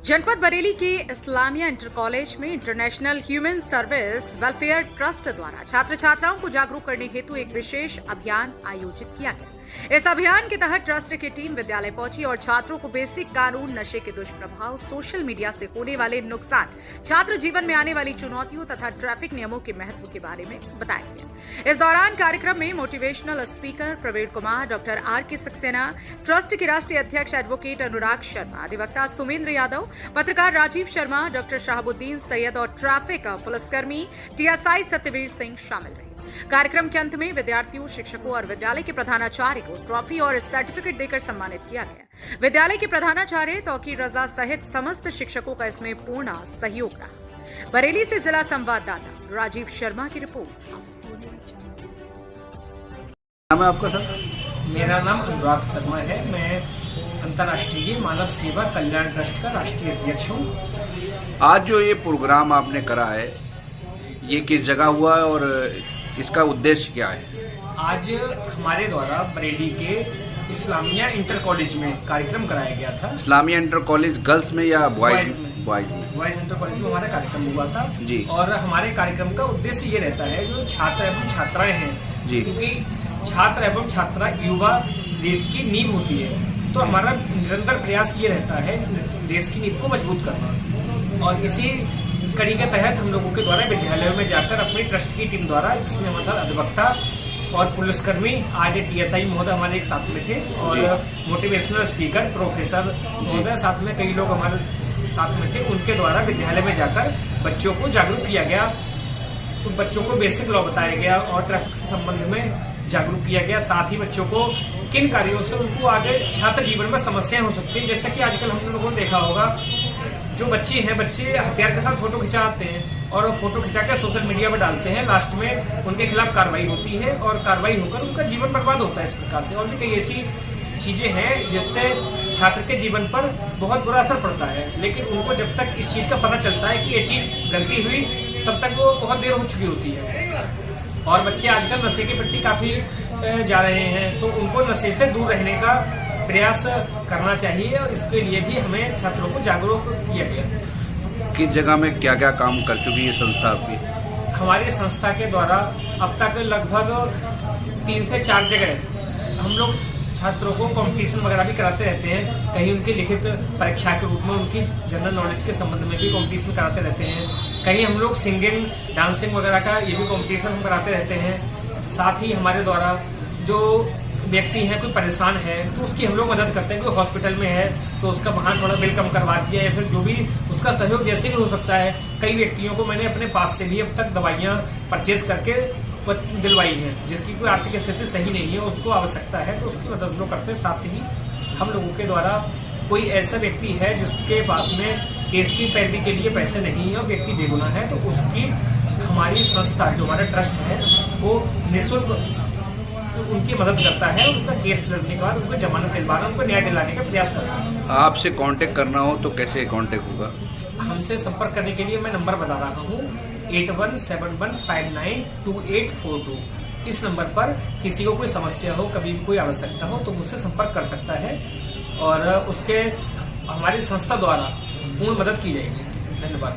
जनपद बरेली के Islamia inter college में international human service welfare trust द्वारा छात्र छात्राओं को जागरूक करने हेतु एक विशेष अभियान आयोजित किया गया। इस अभियान के तहत ट्रस्ट की टीम विद्यालय पहुंची और छात्रों को बेसिक कानून, नशे के दुष्प्रभाव, सोशल मीडिया से होने वाले नुकसान, छात्र जीवन में आने वाली चुनौतियों तथा ट्रैफिक नियमों के महत्व के बारे में बताया गया। इस दौरान कार्यक्रम में motivational speaker Praveen Kumar, doctor R.K. Saxena, trust के राष्ट्रीय अध्यक्ष एडवोकेट अनुराग शर्मा, अधिवक्ता सुमेंद्र यादव, पत्रकार राजीव शर्मा, डॉक्टर शाहबुद्दीन सैयद और ट्रैफिक पुलिसकर्मी TSI सत्यवीर सिंह शामिल रहे। कार्यक्रम के अंत में विद्यार्थियों, शिक्षकों और विद्यालय के प्रधानाचार्य को ट्रॉफी और सर्टिफिकेट देकर सम्मानित किया गया। विद्यालय के प्रधानाचार्य तौकीर रजा सहित समस्त शिक्षकों का इसमें पूर्ण सहयोग रहा। बरेली से जिला संवाददाता राजीव शर्मा की रिपोर्ट। नाम है आपका सर? मेरा नाम अनुराग शर्मा है। मैं अंतर्राष्ट्रीय मानव सेवा कल्याण ट्रस्ट का राष्ट्रीय अध्यक्ष हूँ। आज जो ये प्रोग्राम आपने करा है, ये किस जगह हुआ है और इसका उद्देश्य क्या है? आज हमारे द्वारा बरेली के इस्लामिया इंटर कॉलेज में कार्यक्रम कराया गया था। इस्लामिया इंटर कॉलेज गर्ल्स में या बॉयज में? बॉयज इंटर कॉलेज में हमारा कार्यक्रम हुआ था जी। और हमारे कार्यक्रम का उद्देश्य ये रहता है, जो छात्र एवं छात्राएं हैं जी, क्योंकि छात्र एवं छात्रा युवा देश की नींव होती है, तो हमारा निरंतर प्रयास ये रहता है देश की नींव को मजबूत करना। और इसी कड़ी के तहत हम लोगों के द्वारा विद्यालयों में जाकर अपनी ट्रस्ट की टीम द्वारा, जिसमें हमारे साथ अधिवक्ता और पुलिसकर्मी आज TSI महोदय हमारे एक साथ में थे और मोटिवेशनल स्पीकर प्रोफेसर महोदय साथ में कई लोग हमारे साथ में थे, उनके द्वारा विद्यालय में जाकर बच्चों को जागरूक किया गया। तो बच्चों को बेसिक लॉ बताया गया और ट्रैफिक से संबंध में जागरूक किया गया। साथ ही बच्चों को किन कार्यों से उनको आगे छात्र जीवन में समस्याएं हो सकती है, जैसे कि आजकल हम लोगों ने देखा होगा, जो बच्चे हथियार के साथ फोटो खिंचाते हैं और फोटो खिंचा के सोशल मीडिया में डालते हैं, लास्ट में उनके खिलाफ कार्रवाई होती है और कार्रवाई होकर उनका जीवन बर्बाद होता है। इस प्रकार से और भी कई ऐसी चीजें हैं जिससे छात्र के जीवन पर बहुत बुरा असर पड़ता है, लेकिन उनको जब तक इस चीज का पता चलता है कि ये चीज गलती हुई, तब तक वो बहुत देर हो चुकी होती है। और बच्चे आजकल नशे के प्रति काफी जा रहे हैं, तो उनको नशे से दूर रहने का प्रयास करना चाहिए और इसके लिए भी हमें छात्रों को जागरूक किया गया। किस जगह में क्या क्या काम कर चुकी है संस्था आपकी? हमारी संस्था के द्वारा अब तक लगभग 3 से 4 जगह हम लोग छात्रों को कंपटीशन वगैरह भी कराते रहते हैं। कहीं उनकी लिखित परीक्षा के रूप में उनकी जनरल नॉलेज के संबंध में भी कंपटीशन कराते रहते हैं। कहीं हम लोग सिंगिंग, डांसिंग वगैरह का ये भी कंपटीशन हम कराते रहते हैं। साथ ही हमारे द्वारा जो व्यक्ति है कोई परेशान है तो उसकी हम लोग मदद करते हैं। कोई हॉस्पिटल में है तो उसका वहाँ थोड़ा बिल कम करवा दिया या फिर जो भी उसका सहयोग जैसे भी हो सकता है। कई व्यक्तियों को मैंने अपने पास से भी अब तक दवाइयाँ परचेज करके दिलवाई है, जिसकी कोई आर्थिक स्थिति सही नहीं है, उसको आवश्यकता है, तो उसकी मदद लोग करते हैं। साथ ही हम लोगों के द्वारा कोई ऐसा व्यक्ति है जिसके पास में केस की पैरवी के लिए पैसे नहीं है और व्यक्ति बेगुनाह है, तो उसकी हमारी संस्था जो हमारा ट्रस्ट है वो निःशुल्क उनकी मदद करता है। उनका केस लड़ने के बाद उनको जमानत दिलवाना, उनको न्याय दिलाने का प्रयास करता है। आपसे कांटेक्ट करना हो तो कैसे कांटेक्ट होगा? हमसे संपर्क करने के लिए मैं नंबर बता रहा हूँ 8171592842। इस नंबर पर किसी को कोई समस्या हो, कभी भी कोई आवश्यकता हो तो मुझसे संपर्क कर सकता है और उसके हमारी संस्था द्वारा पूर्ण मदद की जाएगी। धन्यवाद।